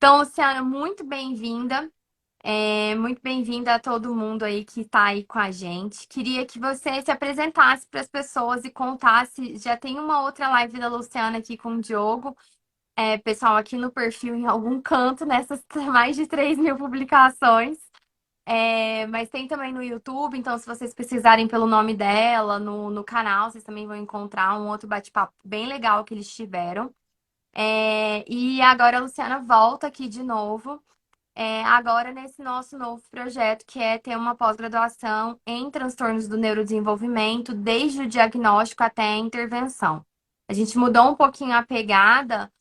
Então, Luciana, muito bem-vinda. Muito bem-vinda a todo mundo aí que está aí com a gente. Queria que você se apresentasse para as pessoas e contasse. Já tem uma outra live da Luciana aqui com o Diogo. Pessoal, aqui no perfil, em algum canto, nessas mais de 3.000 publicações. Mas tem também no YouTube, então se vocês pesquisarem pelo nome dela no canal, vocês também vão encontrar um outro bate-papo bem legal que eles tiveram. E agora a Luciana volta aqui de novo, agora nesse nosso novo projeto, que é ter uma pós-graduação em transtornos do neurodesenvolvimento, desde o diagnóstico até a intervenção. A gente mudou um pouquinho a pegada,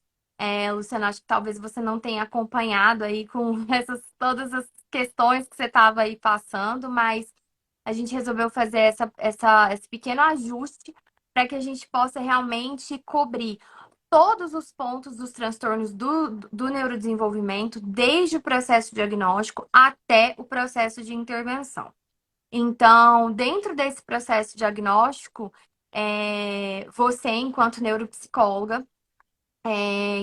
Luciana, acho que talvez você não tenha acompanhado aí com todas as questões que você estava aí passando, mas a gente resolveu fazer esse pequeno ajuste para que a gente possa realmente cobrir todos os pontos dos transtornos do neurodesenvolvimento, desde o processo diagnóstico até o processo de intervenção. Então, dentro desse processo diagnóstico, você, enquanto neuropsicóloga,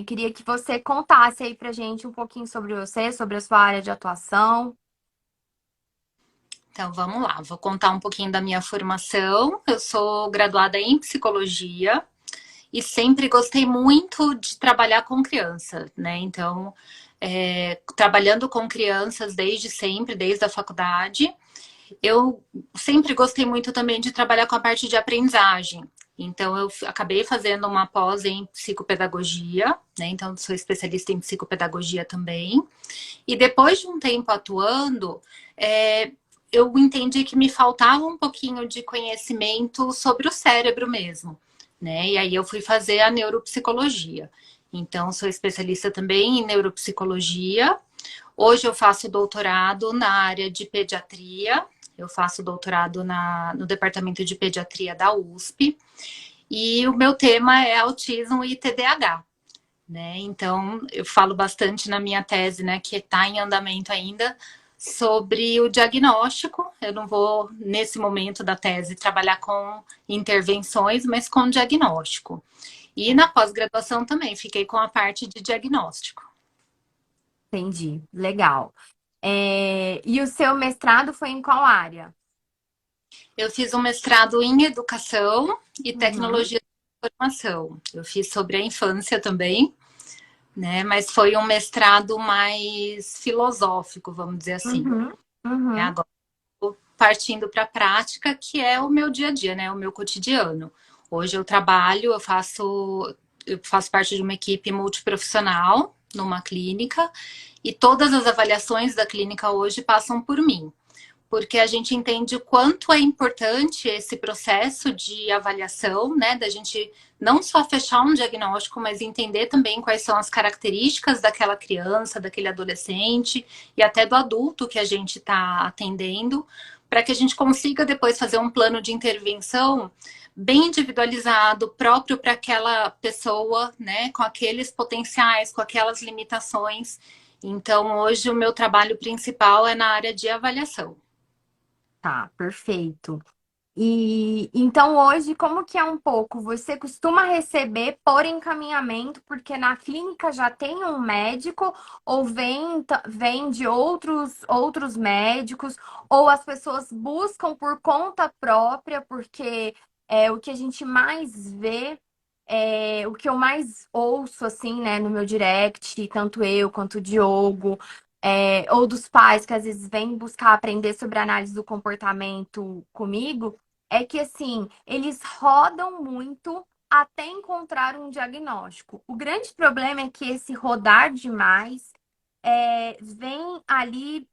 queria que você contasse aí pra gente um pouquinho sobre você, sobre a sua área de atuação. Então, vamos lá, vou contar um pouquinho da minha formação. Eu sou graduada em psicologia e sempre gostei muito de trabalhar com criança, né? Então, trabalhando com crianças desde sempre, desde a faculdade, eu sempre gostei muito também de trabalhar com a parte de aprendizagem. Então, eu acabei fazendo uma pós em psicopedagogia, né? Então, sou especialista em psicopedagogia também. E depois de um tempo atuando, eu entendi que me faltava um pouquinho de conhecimento sobre o cérebro mesmo, né? E aí eu fui fazer a neuropsicologia. Então, sou especialista também em neuropsicologia. Hoje eu faço doutorado na área de pediatria. Eu faço doutorado no departamento de pediatria da USP. E o meu tema é autismo e TDAH. Né? Então, eu falo bastante na minha tese, né, que está em andamento ainda, sobre o diagnóstico. Eu não vou, nesse momento da tese, trabalhar com intervenções, mas com diagnóstico. E na pós-graduação também, fiquei com a parte de diagnóstico. Entendi, legal. E o seu mestrado foi em qual área? Eu fiz um mestrado em educação e Uhum, tecnologia de informação. Eu fiz sobre a infância também, né? Mas foi um mestrado mais filosófico, vamos dizer assim. uhum, uhum. Agora partindo para a prática, que é o meu dia a dia, né? O meu cotidiano. Hoje eu trabalho, eu faço parte de uma equipe multiprofissional numa clínica e todas as avaliações da clínica hoje passam por mim, porque a gente entende o quanto é importante esse processo de avaliação, né? Da gente não só fechar um diagnóstico, mas entender também quais são as características daquela criança, daquele adolescente e até do adulto que a gente está atendendo, para que a gente consiga depois fazer um plano de intervenção bem individualizado, próprio para aquela pessoa, né? Com aqueles potenciais, com aquelas limitações. Então, hoje o meu trabalho principal é na área de avaliação. Tá, perfeito. E então hoje, como que é um pouco? Você costuma receber por encaminhamento, porque na clínica já tem um médico, ou vem de outros médicos, ou as pessoas buscam por conta própria, porque o que a gente mais vê, o que eu mais ouço assim, né, no meu direct, tanto eu quanto o Diogo, ou dos pais que às vezes vêm buscar aprender sobre a análise do comportamento comigo, é que assim, eles rodam muito até encontrar um diagnóstico. O grande problema é que esse rodar demais vem ali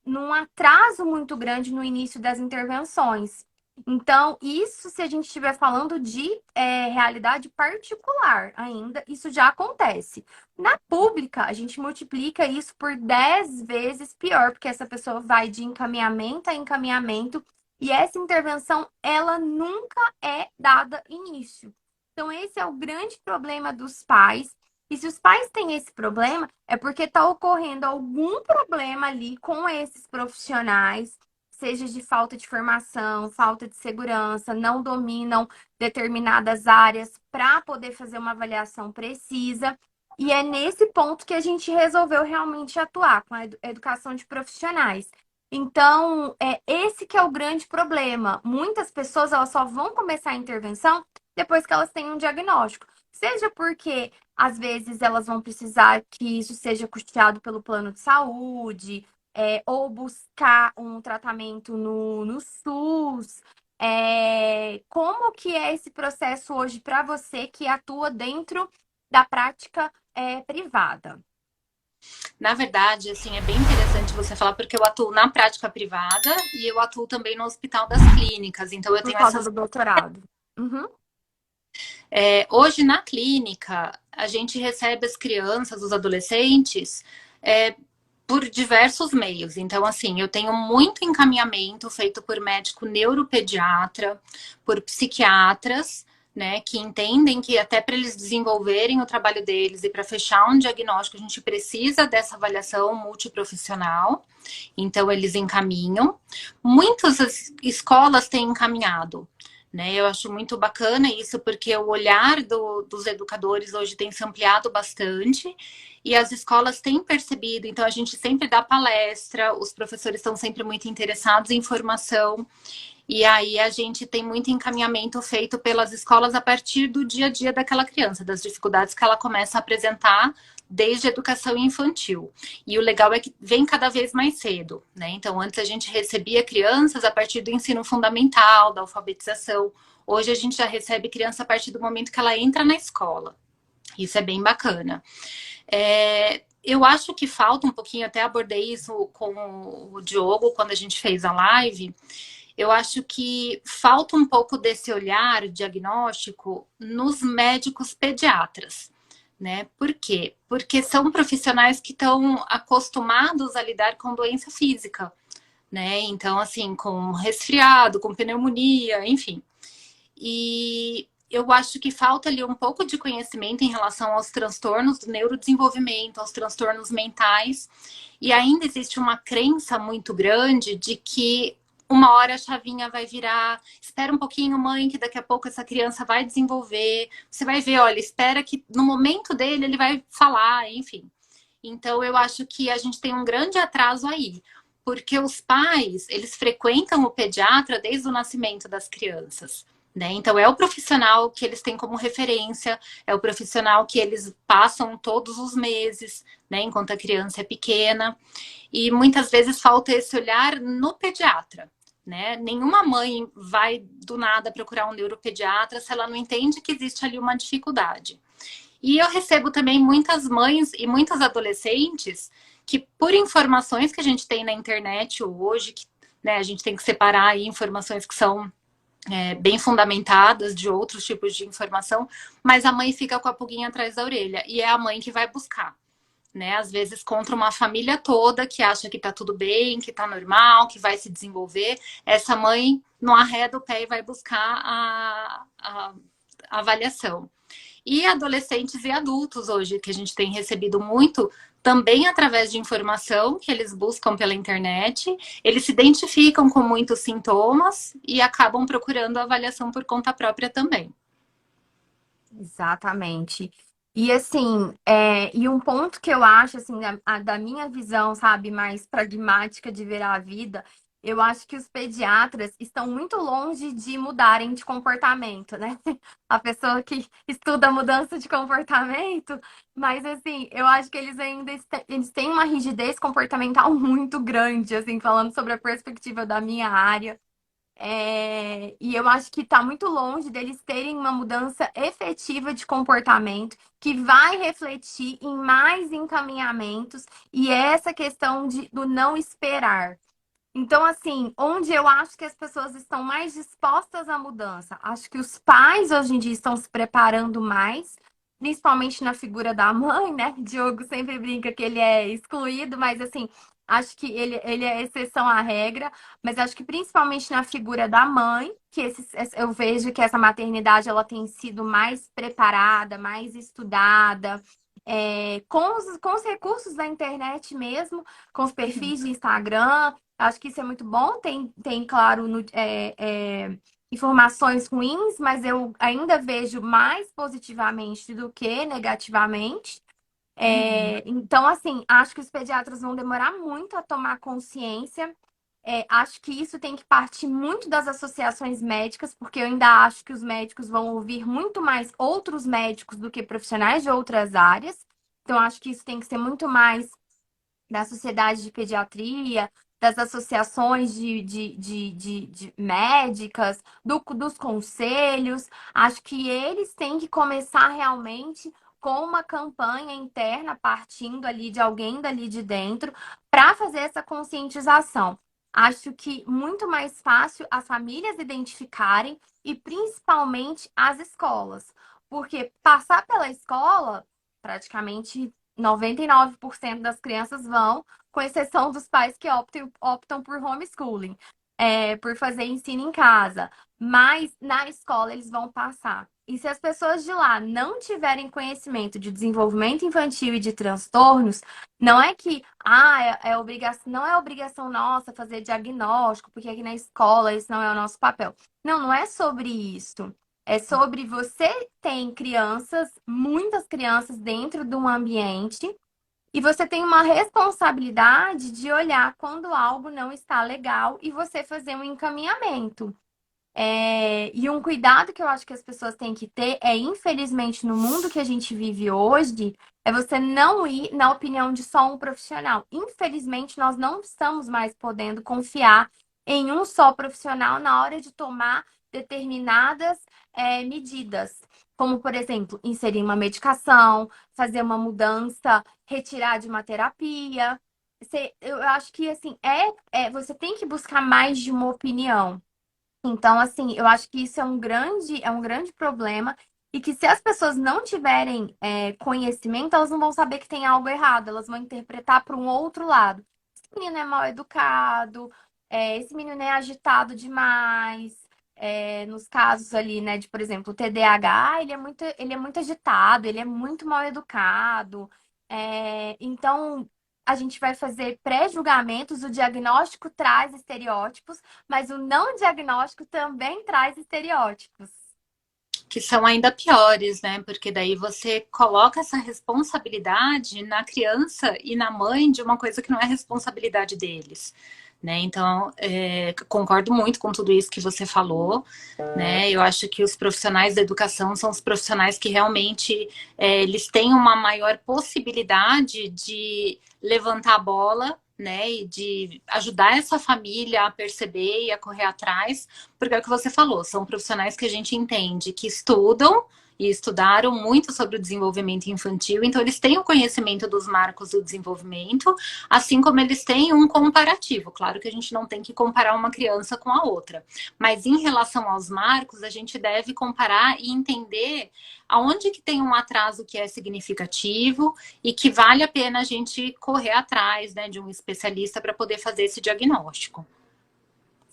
num atraso muito grande no início das intervenções. Então, isso se a gente estiver falando de realidade particular ainda, isso já acontece. Na pública, a gente multiplica isso por 10 vezes pior, porque essa pessoa vai de encaminhamento a encaminhamento e essa intervenção, ela nunca é dada início. Então, esse é o grande problema dos pais. E se os pais têm esse problema, é porque está ocorrendo algum problema ali com esses profissionais, seja de falta de formação, falta de segurança, não dominam determinadas áreas para poder fazer uma avaliação precisa. E é nesse ponto que a gente resolveu realmente atuar com a educação de profissionais. Então, é esse que é o grande problema. Muitas pessoas elas só vão começar a intervenção depois que elas têm um diagnóstico. Seja porque, às vezes, elas vão precisar que isso seja custeado pelo plano de saúde, ou buscar um tratamento no SUS. Como que é esse processo hoje para você que atua dentro da prática privada? Na verdade, assim, é bem interessante você falar, porque eu atuo na prática privada e eu atuo também no Hospital das Clínicas. Então, eu Por tenho causa essas. do doutorado. Uhum. Hoje, na clínica, a gente recebe as crianças, os adolescentes, é, por diversos meios. Então, assim, eu tenho muito encaminhamento feito por médico neuropediatra, por psiquiatras, né, que entendem que até para eles desenvolverem o trabalho deles e para fechar um diagnóstico, a gente precisa dessa avaliação multiprofissional. Então, eles encaminham. Muitas escolas têm encaminhado. Né, eu acho muito bacana isso, porque o olhar dos educadores hoje tem se ampliado bastante e as escolas têm percebido. Então, a gente sempre dá palestra, os professores estão sempre muito interessados em formação, e aí a gente tem muito encaminhamento feito pelas escolas a partir do dia a dia daquela criança, das dificuldades que ela começa a apresentar desde a educação infantil. E o legal é que vem cada vez mais cedo, né? Então, antes a gente recebia crianças a partir do ensino fundamental, da alfabetização. Hoje a gente já recebe criança a partir do momento que ela entra na escola. Isso é bem bacana. Eu acho que falta um pouquinho, até abordei isso com o Diogo quando a gente fez a live. Eu acho que falta um pouco desse olhar diagnóstico nos médicos pediatras, né? Por quê? Porque são profissionais que estão acostumados a lidar com doença física, né? Então, assim, com resfriado, com pneumonia, enfim. E eu acho que falta ali um pouco de conhecimento em relação aos transtornos do neurodesenvolvimento, aos transtornos mentais. E ainda existe uma crença muito grande de que uma hora a chavinha vai virar, espera um pouquinho, mãe, que daqui a pouco essa criança vai desenvolver. Você vai ver, olha, espera que no momento dele ele vai falar, enfim. Então eu acho que a gente tem um grande atraso aí, porque os pais, eles frequentam o pediatra desde o nascimento das crianças. Né? Então, é o profissional que eles têm como referência, é o profissional que eles passam todos os meses, né? Enquanto a criança é pequena. E muitas vezes falta esse olhar no pediatra. Né? Nenhuma mãe vai do nada procurar um neuropediatra se ela não entende que existe ali uma dificuldade. E eu recebo também muitas mães e muitas adolescentes que, por informações que a gente tem na internet hoje, que, né, a gente tem que separar aí informações que são bem fundamentadas de outros tipos de informação, mas a mãe fica com a pulguinha atrás da orelha e é a mãe que vai buscar. Né? Às vezes contra uma família toda que acha que tá tudo bem, que tá normal, que vai se desenvolver, essa mãe não arreda o pé e vai buscar a avaliação. E adolescentes e adultos hoje, que a gente tem recebido muito, também através de informação que eles buscam pela internet, eles se identificam com muitos sintomas e acabam procurando a avaliação por conta própria também. Exatamente. E assim, e um ponto que eu acho, assim, da minha visão, sabe, mais pragmática de ver a vida, eu acho que os pediatras estão muito longe de mudarem de comportamento, né? A pessoa que estuda mudança de comportamento, mas assim, eu acho que eles ainda eles têm uma rigidez comportamental muito grande, assim, falando sobre a perspectiva da minha área. E eu acho que está muito longe deles terem uma mudança efetiva de comportamento que vai refletir em mais encaminhamentos e essa questão do não esperar. Então, assim, onde eu acho que as pessoas estão mais dispostas à mudança, acho que os pais hoje em dia estão se preparando mais, principalmente na figura da mãe, né? Diogo sempre brinca que ele é excluído, mas assim, acho que ele é exceção à regra, mas acho que principalmente na figura da mãe, eu vejo que essa maternidade ela tem sido mais preparada, mais estudada. Com os recursos da internet mesmo, com os perfis de Instagram, acho que isso é muito bom. Tem claro, informações ruins, mas eu ainda vejo mais positivamente do que negativamente. Uhum. Então, assim, acho que os pediatras vão demorar muito a tomar consciência. Acho que isso tem que partir muito das associações médicas, porque eu ainda acho que os médicos vão ouvir muito mais outros médicos do que profissionais de outras áreas. Então, acho que isso tem que ser muito mais da Sociedade de Pediatria, das associações de médicas, dos conselhos. Acho que eles têm que começar realmente com uma campanha interna, partindo ali de alguém dali de dentro, para fazer essa conscientização. Acho que muito mais fácil as famílias identificarem e principalmente as escolas. Porque passar pela escola, praticamente 99% das crianças vão, com exceção dos pais que optam por homeschooling, por fazer ensino em casa. Mas na escola eles vão passar. E se as pessoas de lá não tiverem conhecimento de desenvolvimento infantil e de transtornos, não é que obrigação, não é obrigação nossa fazer diagnóstico, porque aqui na escola isso não é o nosso papel. Não, não é sobre isso. É sobre você tem crianças, muitas crianças dentro de um ambiente, e você tem uma responsabilidade de olhar quando algo não está legal e você fazer um encaminhamento. E um cuidado que eu acho que as pessoas têm que ter infelizmente, no mundo que a gente vive hoje, é você não ir na opinião de só um profissional. Infelizmente, nós não estamos mais podendo confiar em um só profissional na hora de tomar determinadas medidas. Como, por exemplo, inserir uma medicação, fazer uma mudança, retirar de uma terapia. Eu acho que assim, você tem que buscar mais de uma opinião. Então, assim, eu acho que isso é um grande problema e que se as pessoas não tiverem conhecimento, elas não vão saber que tem algo errado, elas vão interpretar para um outro lado. Esse menino é mal educado, esse menino é agitado demais. Nos casos ali, né, de, por exemplo, o TDAH, ele é muito agitado, ele é muito mal educado. Então, a gente vai fazer pré-julgamentos, o diagnóstico traz estereótipos, mas o não diagnóstico também traz estereótipos. Que são ainda piores, né? Porque daí você coloca essa responsabilidade na criança e na mãe de uma coisa que não é responsabilidade deles. Né? Então, concordo muito com tudo isso que você falou. Né? Eu acho que os profissionais da educação são os profissionais que realmente eles têm uma maior possibilidade de levantar a bola, né, e de ajudar essa família a perceber e a correr atrás, porque é o que você falou, são profissionais que a gente entende que estudam e estudaram muito sobre o desenvolvimento infantil, então eles têm o conhecimento dos marcos do desenvolvimento, assim como eles têm um comparativo. Claro que a gente não tem que comparar uma criança com a outra, mas em relação aos marcos, a gente deve comparar e entender aonde que tem um atraso que é significativo e que vale a pena a gente correr atrás, né, de um especialista para poder fazer esse diagnóstico.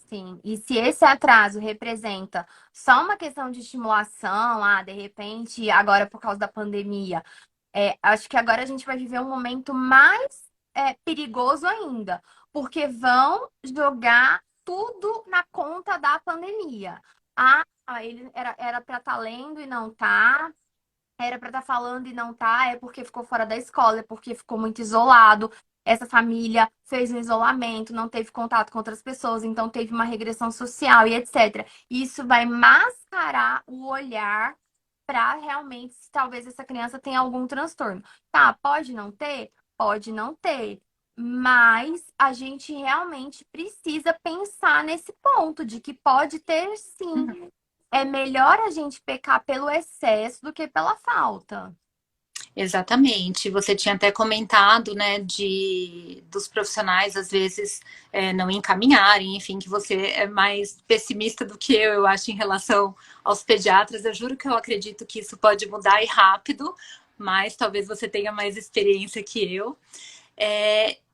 Sim, e se esse atraso representa só uma questão de estimulação, de repente, agora por causa da pandemia, acho que agora a gente vai viver um momento mais perigoso ainda, porque vão jogar tudo na conta da pandemia. Ele era para estar lendo e não tá. Era para estar falando e não tá, é porque ficou fora da escola, é porque ficou muito isolado. Essa família fez um isolamento, não teve contato com outras pessoas, então teve uma regressão social e etc. Isso vai mascarar o olhar para realmente se talvez essa criança tenha algum transtorno. Tá, pode não ter? Pode não ter. Mas a gente realmente precisa pensar nesse ponto de que pode ter sim. É melhor a gente pecar pelo excesso do que pela falta. Exatamente. Você tinha até comentado, né, dos profissionais às vezes não encaminharem, enfim, que você é mais pessimista do que eu acho, em relação aos pediatras. Eu juro que eu acredito que isso pode mudar e rápido, mas talvez você tenha mais experiência que eu.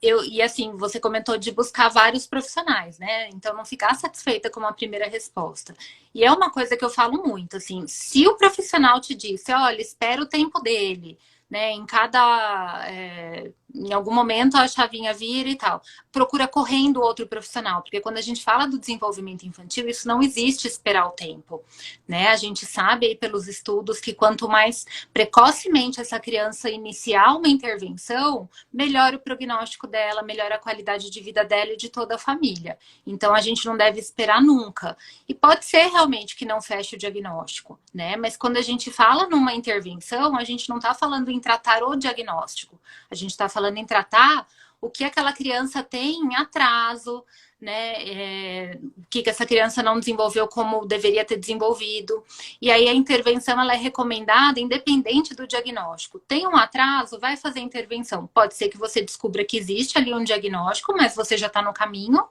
E assim, você comentou de buscar vários profissionais, né? Então não ficar satisfeita com uma primeira resposta. E é uma coisa que eu falo muito, assim, se o profissional te disse, olha, espera o tempo dele, né? Em algum momento a chavinha vira e tal. Procura correndo outro profissional, porque quando a gente fala do desenvolvimento infantil, isso não existe esperar o tempo, né? A gente sabe aí pelos estudos que quanto mais precocemente essa criança iniciar uma intervenção, melhora o prognóstico dela, melhora a qualidade de vida dela e de toda a família. Então a gente não deve esperar nunca. E pode ser realmente que não feche o diagnóstico, né? Mas quando a gente fala numa intervenção, a gente não está falando em tratar o diagnóstico. A gente está falando em tratar o que aquela criança tem em atraso, né? O que essa criança não desenvolveu como deveria ter desenvolvido. E aí a intervenção ela é recomendada independente do diagnóstico. Tem um atraso, vai fazer intervenção. Pode ser que você descubra que existe ali um diagnóstico, mas você já está no caminho.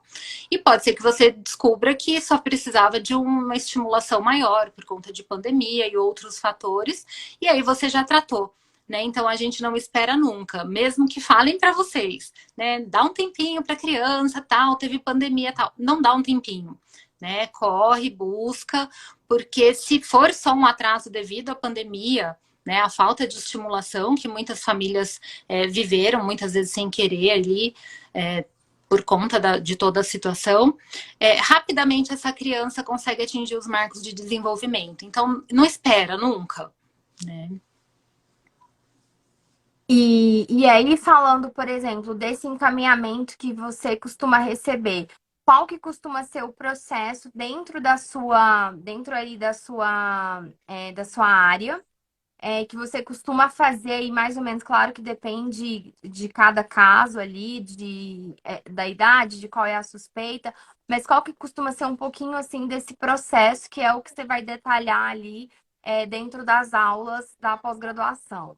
E pode ser que você descubra que só precisava de uma estimulação maior por conta de pandemia e outros fatores. E aí você já tratou. Né? Então a gente não espera nunca, mesmo que falem para vocês, né? Dá um tempinho para criança, tal, teve pandemia, tal, não dá um tempinho, né? Corre, busca, porque se for só um atraso devido à pandemia, né? A falta de estimulação que muitas famílias viveram, muitas vezes sem querer ali. Por conta de toda a situação, rapidamente essa criança consegue atingir os marcos de desenvolvimento. Então, não espera nunca, né? E aí, falando, por exemplo, desse encaminhamento que você costuma receber, qual que costuma ser o processo dentro aí da sua área, que você costuma fazer aí, mais ou menos, claro que depende de cada caso ali, da idade, de qual é a suspeita, mas qual que costuma ser um pouquinho, assim, desse processo, que é o que você vai detalhar ali, dentro das aulas da pós-graduação?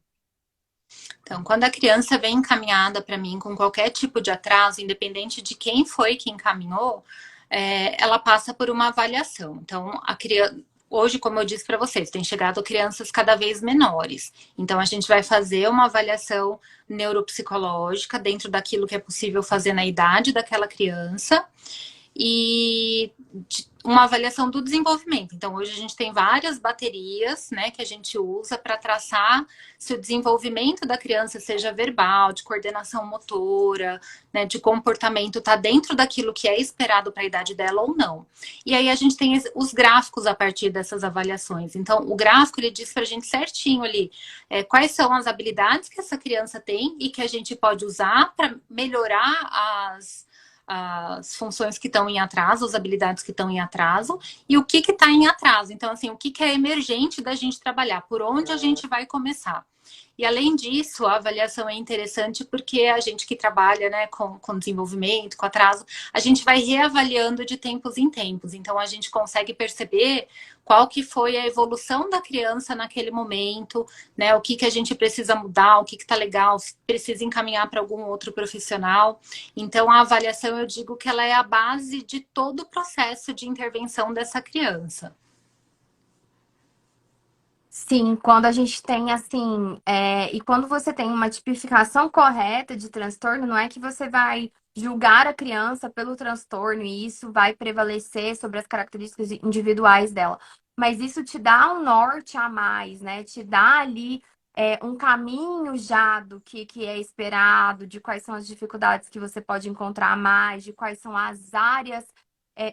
Então, quando a criança vem encaminhada para mim com qualquer tipo de atraso, independente de quem foi que encaminhou, ela passa por uma avaliação. Então, a criança. Hoje, como eu disse para vocês, tem chegado crianças cada vez menores. Então, a gente vai fazer uma avaliação neuropsicológica dentro daquilo que é possível fazer na idade daquela criança e uma avaliação do desenvolvimento. Então, hoje a gente tem várias baterias, né, que a gente usa para traçar se o desenvolvimento da criança seja verbal, de coordenação motora, né, de comportamento, está dentro daquilo que é esperado para a idade dela ou não. E aí a gente tem os gráficos a partir dessas avaliações. Então, o gráfico ele diz para a gente certinho ali quais são as habilidades que essa criança tem e que a gente pode usar para melhorar as funções que estão em atraso, as habilidades que estão em atraso e o que está em atraso. Então, assim, o que é emergente da gente trabalhar, por onde a gente vai começar. E além disso, a avaliação é interessante porque a gente que trabalha, né, com desenvolvimento, com atraso, a gente vai reavaliando de tempos em tempos. Então, a gente consegue perceber qual que foi a evolução da criança naquele momento, né, o que a gente precisa mudar, o que está legal, se precisa encaminhar para algum outro profissional. Então, a avaliação, eu digo que ela é a base de todo o processo de intervenção dessa criança. Sim, quando a gente tem assim, e quando você tem uma tipificação correta de transtorno, não é que você vai julgar a criança pelo transtorno e isso vai prevalecer sobre as características individuais dela. Mas isso te dá um norte a mais, né? Te dá ali um caminho já do que é esperado, de quais são as dificuldades que você pode encontrar mais, de quais são as áreas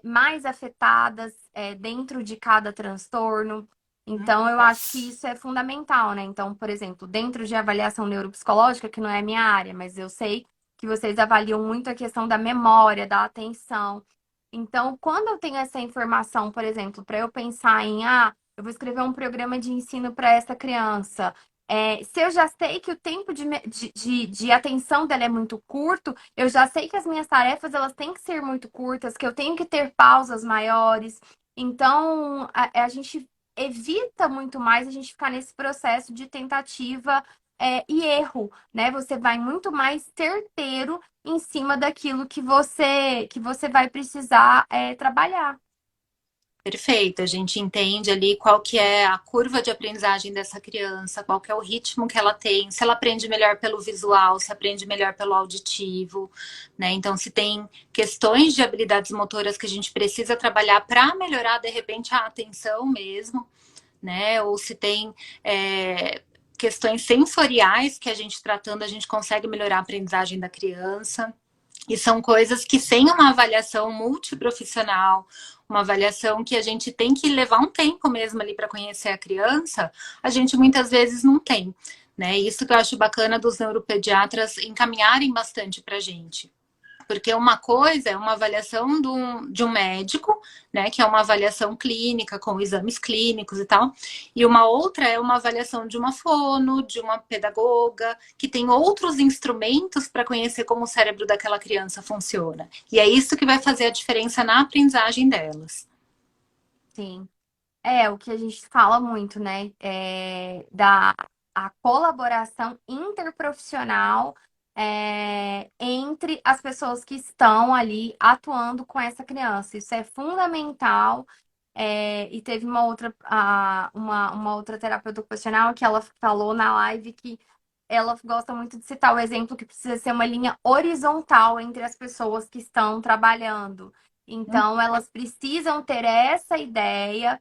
mais afetadas dentro de cada transtorno. Então, eu acho que isso é fundamental, né? Então, por exemplo, dentro de avaliação neuropsicológica, que não é minha área, mas eu sei que vocês avaliam muito a questão da memória, da atenção. Então, quando eu tenho essa informação, por exemplo, para eu pensar eu vou escrever um programa de ensino para essa criança. Se eu já sei que o tempo de atenção dela é muito curto, eu já sei que as minhas tarefas elas têm que ser muito curtas, que eu tenho que ter pausas maiores. Então, a gente evita muito mais a gente ficar nesse processo de tentativa e erro, né? Você vai muito mais certeiro em cima daquilo que você vai precisar trabalhar. Perfeito, a gente entende ali qual que é a curva de aprendizagem dessa criança, qual que é o ritmo que ela tem, se ela aprende melhor pelo visual, se aprende melhor pelo auditivo, né? Então, se tem questões de habilidades motoras que a gente precisa trabalhar para melhorar, de repente, a atenção mesmo, né? Ou se tem questões sensoriais que a gente tratando, a gente consegue melhorar a aprendizagem da criança. E são coisas que sem uma avaliação multiprofissional, uma avaliação que a gente tem que levar um tempo mesmo ali para conhecer a criança, a gente muitas vezes não tem, né? Isso que eu acho bacana dos neuropediatras encaminharem bastante para a gente. Porque uma coisa é uma avaliação de um médico, né, que é uma avaliação clínica, com exames clínicos e tal, e uma outra é uma avaliação de uma fono, de uma pedagoga, que tem outros instrumentos para conhecer como o cérebro daquela criança funciona. E é isso que vai fazer a diferença na aprendizagem delas. Sim. É, o que a gente fala muito, né? Da a colaboração interprofissional entre as pessoas que estão ali atuando com essa criança. Isso é fundamental. E teve uma outra terapeuta ocupacional que ela falou na live que ela gosta muito de citar o exemplo que precisa ser uma linha horizontal entre as pessoas que estão trabalhando. Então, elas precisam ter essa ideia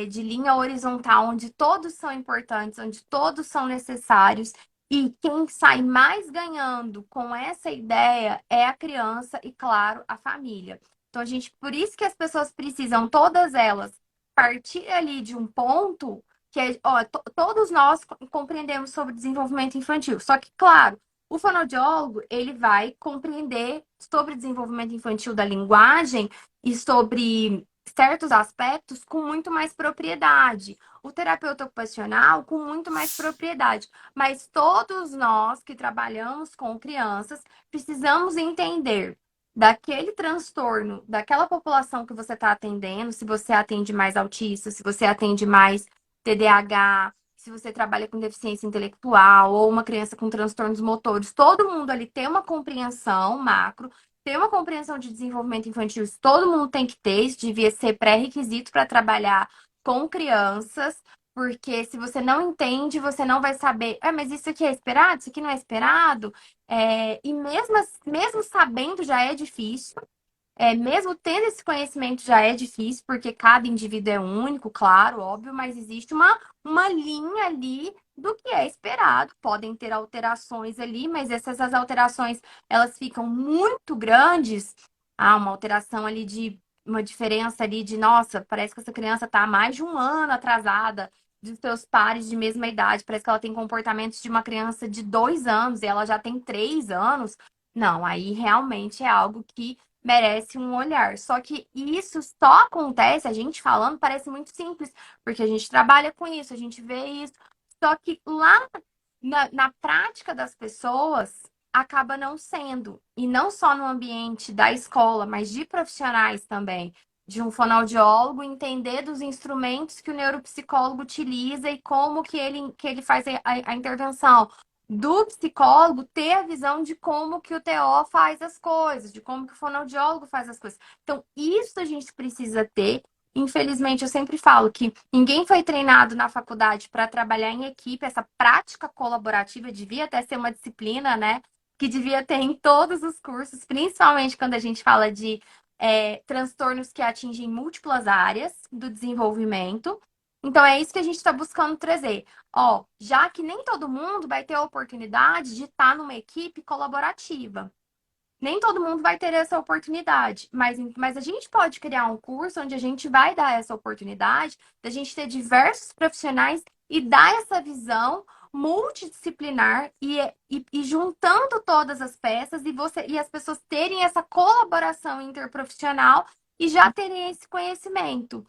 de linha horizontal, onde todos são importantes, onde todos são necessários. E quem sai mais ganhando com essa ideia é a criança e, claro, a família. Então, por isso que as pessoas precisam, todas elas, partir ali de um ponto que é, ó, todos nós compreendemos sobre desenvolvimento infantil. Só que, claro, o fonoaudiólogo, ele vai compreender sobre desenvolvimento infantil da linguagem e sobre certos aspectos com muito mais propriedade. O terapeuta ocupacional com muito mais propriedade. Mas todos nós que trabalhamos com crianças precisamos entender daquele transtorno, daquela população que você está atendendo, se você atende mais autista, se você atende mais TDAH, se você trabalha com deficiência intelectual ou uma criança com transtornos motores, todo mundo ali tem uma compreensão macro, tem uma compreensão de desenvolvimento infantil, isso todo mundo tem que ter, isso devia ser pré-requisito para trabalhar com crianças, porque se você não entende, você não vai saber, mas isso aqui é esperado, isso aqui não é esperado, e mesmo sabendo já é difícil. Mesmo tendo esse conhecimento já é difícil, porque cada indivíduo é único, claro, óbvio, mas existe uma linha ali do que é esperado. Podem ter alterações ali, mas essas alterações, elas ficam muito grandes. Há uma alteração ali de uma diferença ali de, nossa, parece que essa criança está há mais de um ano atrasada dos seus pares de mesma idade. Parece que ela tem comportamentos de uma criança de 2 anos e ela já tem 3 anos. Não, aí realmente é algo que merece um olhar. Só que isso só acontece, a gente falando, parece muito simples, porque a gente trabalha com isso, a gente vê isso. Só que lá na prática das pessoas, acaba não sendo. E não só no ambiente da escola, mas de profissionais também. De um fonoaudiólogo entender dos instrumentos que o neuropsicólogo utiliza e como que ele faz a intervenção do psicólogo ter a visão de como que o TO faz as coisas, de como que o fonoaudiólogo faz as coisas. Então, isso a gente precisa ter. Infelizmente, eu sempre falo que ninguém foi treinado na faculdade para trabalhar em equipe. Essa prática colaborativa devia até ser uma disciplina, né? Que devia ter em todos os cursos, principalmente quando a gente fala de transtornos que atingem múltiplas áreas do desenvolvimento. Então, é isso que a gente está buscando trazer. Ó, já que nem todo mundo vai ter a oportunidade de estar numa equipe colaborativa. Nem todo mundo vai ter essa oportunidade, mas a gente pode criar um curso onde a gente vai dar essa oportunidade da gente ter diversos profissionais e dar essa visão multidisciplinar e juntando todas as peças e as pessoas terem essa colaboração interprofissional e já terem esse conhecimento.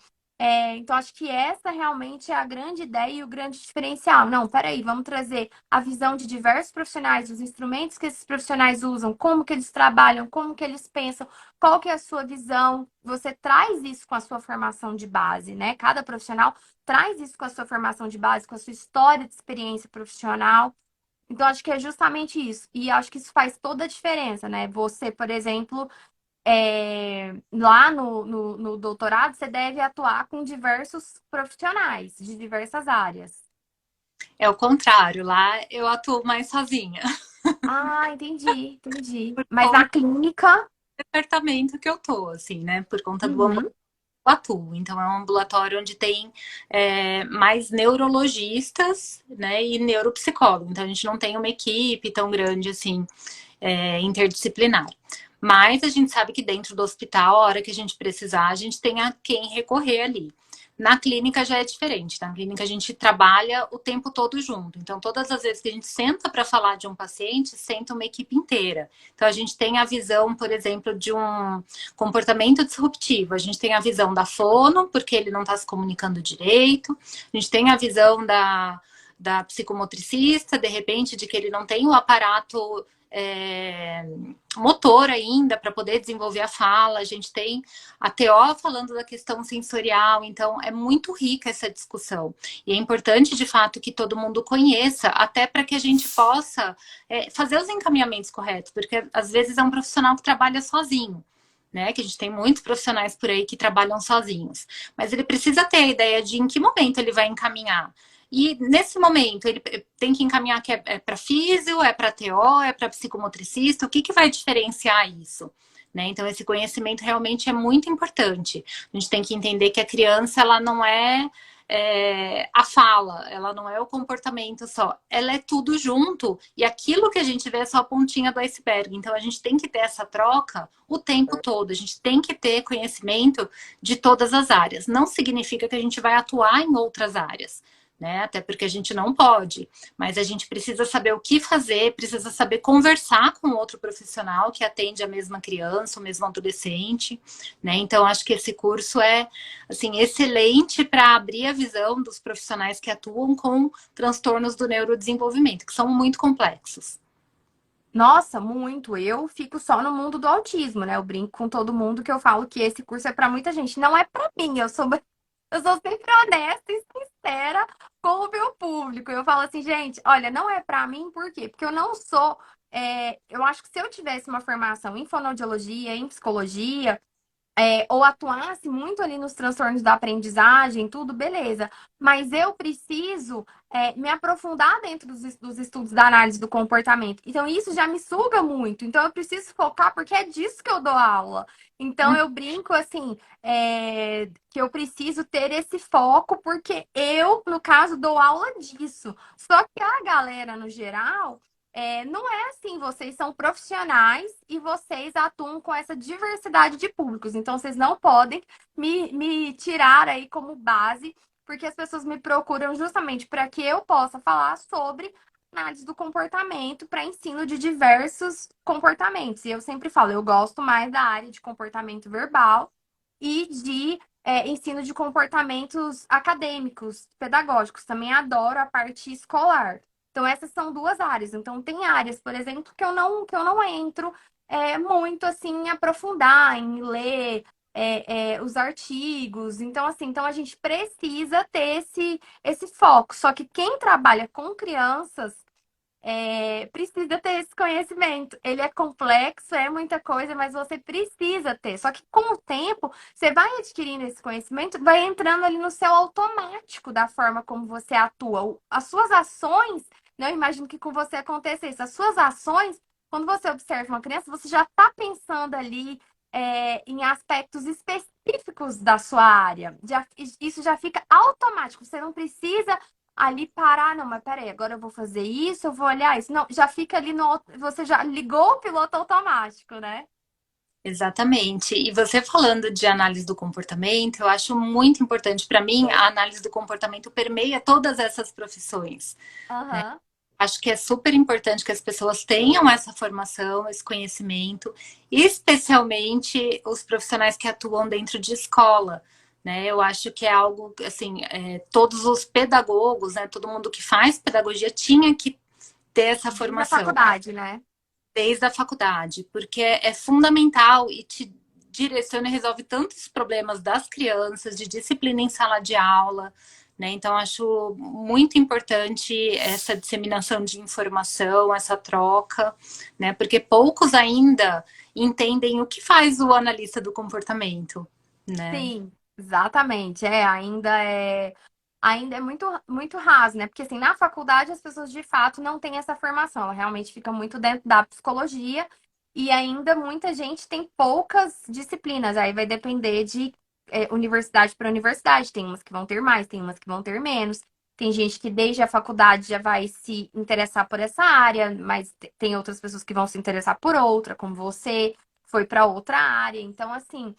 Então, acho que essa realmente é a grande ideia e o grande diferencial. Não, peraí, vamos trazer a visão de diversos profissionais, os instrumentos que esses profissionais usam, como que eles trabalham, como que eles pensam, qual que é a sua visão. Você traz isso com a sua formação de base, né? Cada profissional traz isso com a sua formação de base, com a sua história de experiência profissional. Então, acho que é justamente isso. E acho que isso faz toda a diferença, né? Você, por exemplo, lá no doutorado, você deve atuar com diversos profissionais de diversas áreas. É o contrário, lá eu atuo mais sozinha, Ah, entendi. por Mas conta na clínica. do departamento que eu tô, assim, né? Por conta do Uhum. atuo. Então, é um ambulatório onde tem mais neurologistas, né, e neuropsicólogos. Então, a gente não tem uma equipe tão grande assim, interdisciplinar. Mas a gente sabe que dentro do hospital, a hora que a gente precisar, a gente tem a quem recorrer ali. Na clínica já é diferente. Na clínica a gente trabalha o tempo todo junto. Então, todas as vezes que a gente senta para falar de um paciente, senta uma equipe inteira. Então, a gente tem a visão, por exemplo, de um comportamento disruptivo. A gente tem a visão da fono, porque ele não está se comunicando direito. A gente tem a visão da psicomotricista, de repente, de que ele não tem o aparato motor ainda para poder desenvolver a fala. A gente tem a TO falando da questão sensorial, então é muito rica essa discussão. E é importante, de fato, que todo mundo conheça, até para que a gente possa fazer os encaminhamentos corretos, porque às vezes é um profissional que trabalha sozinho. Né, que a gente tem muitos profissionais por aí que trabalham sozinhos, mas ele precisa ter a ideia de em que momento ele vai encaminhar. E nesse momento, ele tem que encaminhar que é para físio, é para TO, é para psicomotricista, o que, que vai diferenciar isso? Né? Então, esse conhecimento realmente é muito importante. A gente tem que entender que a criança, ela não a fala, ela não é o comportamento só, ela é tudo junto, e aquilo que a gente vê é só a pontinha do iceberg. Então, a gente tem que ter essa troca o tempo todo, a gente tem que ter conhecimento de todas as áreas. Não significa que a gente vai atuar em outras áreas, né? Até porque a gente não pode, mas a gente precisa saber o que fazer, precisa saber conversar com outro profissional que atende a mesma criança, o mesmo adolescente, né? Então acho que esse curso é assim excelente para abrir a visão dos profissionais que atuam com transtornos do neurodesenvolvimento, que são muito complexos. Nossa, muito. Eu fico só no mundo do autismo, né? Eu brinco com todo mundo que eu falo que esse curso é para muita gente. Não é para mim. Eu sou sempre honesta e sincera com o meu público. Eu falo assim, gente, olha, não é para mim, por quê? Porque eu não sou. Eu acho que se eu tivesse uma formação em fonoaudiologia, em psicologia, ou atuasse muito ali nos transtornos da aprendizagem, tudo, beleza. Mas eu preciso me aprofundar dentro dos estudos da análise do comportamento. Então, isso já me suga muito. Então, eu preciso focar, porque é disso que eu dou aula. Então, eu brinco assim, que eu preciso ter esse foco, porque eu, no caso, dou aula disso. Só que a galera, no geral. Não é assim, vocês são profissionais e vocês atuam com essa diversidade de públicos. Então, vocês não podem me tirar aí como base, porque as pessoas me procuram justamente para que eu possa falar sobre análise do comportamento para ensino de diversos comportamentos. E eu sempre falo, eu gosto mais da área de comportamento verbal e de ensino de comportamentos acadêmicos, pedagógicos. Também adoro a parte escolar. Então, essas são duas áreas. Então, tem áreas, por exemplo, que eu não entro muito assim em aprofundar, em ler os artigos. Então, assim, então a gente precisa ter esse foco. Só que quem trabalha com crianças precisa ter esse conhecimento. Ele é complexo, é muita coisa, mas você precisa ter. Só que com o tempo, você vai adquirindo esse conhecimento, vai entrando ali no seu automático da forma como você atua. As suas ações, né, eu imagino que com você aconteça isso. As suas ações, quando você observa uma criança, você já está pensando ali em aspectos específicos da sua área. Isso já fica automático. Você não precisa ali parar, não, mas peraí, agora eu vou fazer isso, eu vou olhar isso. Não, já fica ali no. Você já ligou o piloto automático, né? Exatamente. E você falando de análise do comportamento, eu acho muito importante. Para mim, a análise do comportamento permeia todas essas profissões. Aham. Acho que é super importante que as pessoas tenham essa formação, esse conhecimento, especialmente os profissionais que atuam dentro de escola. Né? Eu acho que é algo assim, todos os pedagogos, né, todo mundo que faz pedagogia tinha que ter essa Desde a formação faculdade, né? desde a faculdade, porque é fundamental e te direciona e resolve tantos problemas das crianças, de disciplina em sala de aula, né? Então, acho muito importante essa disseminação de informação, essa troca, né? Porque poucos ainda entendem o que faz o analista do comportamento, né? Sim, exatamente. Ainda é muito, muito raso, né? Porque assim, na faculdade as pessoas de fato não têm essa formação, ela realmente fica muito dentro da psicologia e ainda muita gente tem poucas disciplinas, aí vai depender de universidade para universidade. Tem umas que vão ter mais, tem umas que vão ter menos. Tem gente que desde a faculdade já vai se interessar por essa área, mas tem outras pessoas que vão se interessar por outra, como você foi para outra área. Então, assim,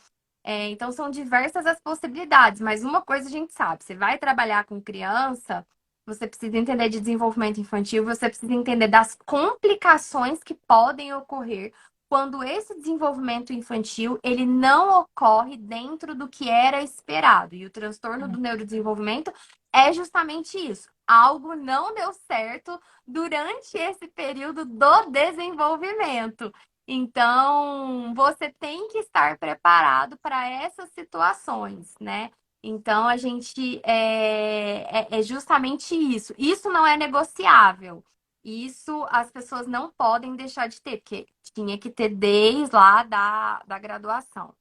então são diversas as possibilidades, mas uma coisa a gente sabe: você vai trabalhar com criança, você precisa entender de desenvolvimento infantil, você precisa entender das complicações que podem ocorrer quando esse desenvolvimento infantil ele não ocorre dentro do que era esperado. E o transtorno do neurodesenvolvimento é justamente isso. Algo não deu certo durante esse período do desenvolvimento. Então, você tem que estar preparado para essas situações, né? Então, a gente é justamente isso. Isso não é negociável. Isso as pessoas não podem deixar de ter, porque tinha que ter desde lá da graduação.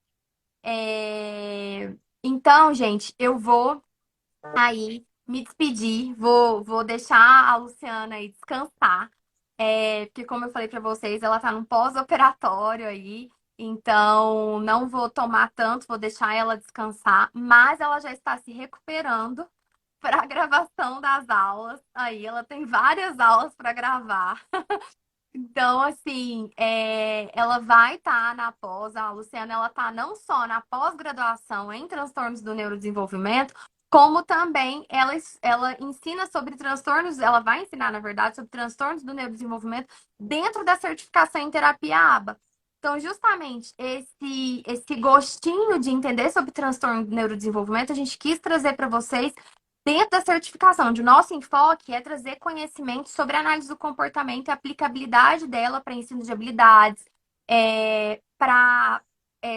Então, gente, eu vou aí me despedir, vou deixar a Luciana aí descansar, porque como eu falei para vocês, ela tá num pós-operatório aí, então não vou tomar tanto, vou deixar ela descansar, mas ela já está se recuperando para a gravação das aulas. Aí ela tem várias aulas para gravar. Então, assim, ela vai estar na pós, a Luciana, ela está não só na pós-graduação em transtornos do neurodesenvolvimento, como também ela ensina sobre transtornos, ela vai ensinar, na verdade, sobre transtornos do neurodesenvolvimento dentro da certificação em terapia ABA. Então, justamente, esse gostinho de entender sobre transtorno do neurodesenvolvimento, a gente quis trazer para vocês dentro da certificação, onde o nosso enfoque é trazer conhecimento sobre a análise do comportamento e a aplicabilidade dela para ensino de habilidades, para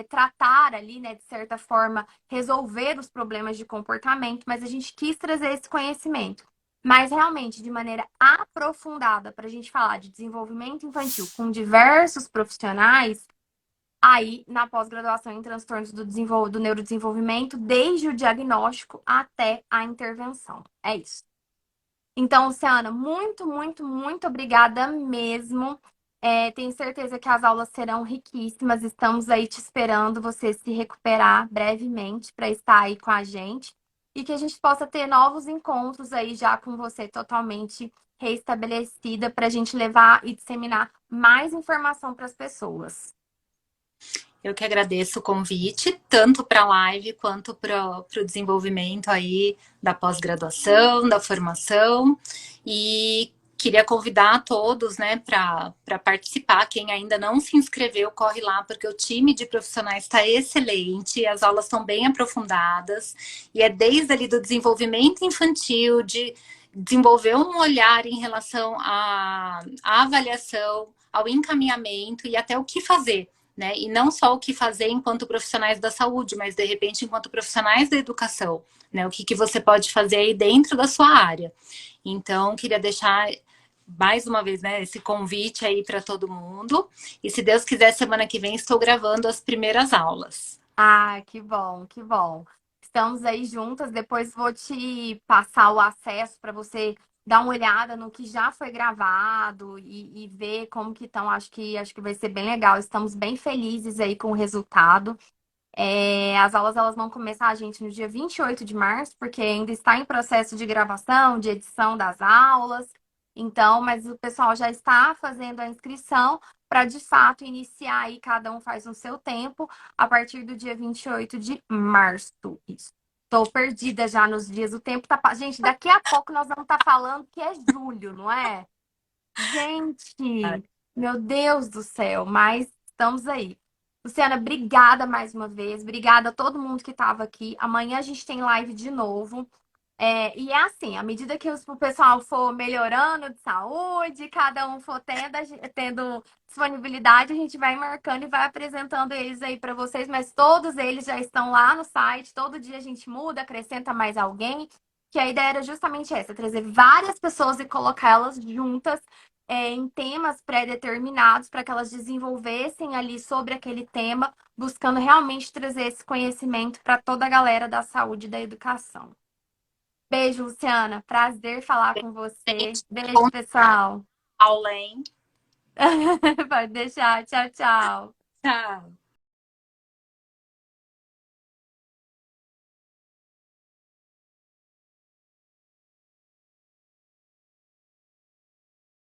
tratar ali, né, de certa forma, resolver os problemas de comportamento, mas a gente quis trazer esse conhecimento. Mas realmente, de maneira aprofundada, para a gente falar de desenvolvimento infantil com diversos profissionais, aí na pós-graduação em transtornos do neurodesenvolvimento, desde o diagnóstico até a intervenção. É isso. Então, Luciana, muito, muito, muito obrigada mesmo. Tenho certeza que as aulas serão riquíssimas. Estamos aí te esperando você se recuperar brevemente para estar aí com a gente e que a gente possa ter novos encontros aí já com você totalmente reestabelecida para a gente levar e disseminar mais informação para as pessoas. Eu que agradeço o convite, tanto para a live quanto para o desenvolvimento aí da pós-graduação, da formação. E queria convidar todos, né, para participar. Quem ainda não se inscreveu, corre lá, porque o time de profissionais está excelente, as aulas estão bem aprofundadas, e é desde ali do desenvolvimento infantil, de desenvolver um olhar em relação à avaliação, ao encaminhamento e até o que fazer, né? E não só o que fazer enquanto profissionais da saúde, mas de repente enquanto profissionais da educação, né? O que você pode fazer aí dentro da sua área. Então, queria deixar mais uma vez, né, esse convite aí para todo mundo. E se Deus quiser, semana que vem estou gravando as primeiras aulas. Ah, que bom, que bom. Estamos aí juntas. Depois vou te passar o acesso para você dar uma olhada no que já foi gravado e ver como que estão. Acho que vai ser bem legal. Estamos bem felizes aí com o resultado. As aulas elas vão começar, gente, no dia 28 de março, porque ainda está em processo de gravação, de edição das aulas. Então, mas o pessoal já está fazendo a inscrição para, de fato, iniciar aí, cada um faz no seu tempo, a partir do dia 28 de março. Isso. Estou perdida já nos dias. O tempo tá. Gente, daqui a pouco nós vamos estar falando que é julho, não é? Gente, meu Deus do céu, mas estamos aí. Luciana, obrigada mais uma vez. Obrigada a todo mundo que estava aqui. Amanhã a gente tem live de novo. E é assim, à medida que o pessoal for melhorando de saúde, cada um for tendo disponibilidade, a gente vai marcando e vai apresentando eles aí para vocês, mas todos eles já estão lá no site, todo dia a gente muda, acrescenta mais alguém, que a ideia era justamente essa: trazer várias pessoas e colocá-las juntas em temas pré-determinados para que elas desenvolvessem ali sobre aquele tema, buscando realmente trazer esse conhecimento para toda a galera da saúde e da educação. Beijo, Luciana. Prazer falar com você. Gente, Beijo, bom pessoal. aula, hein? Pode deixar. Tchau, tchau. Tchau.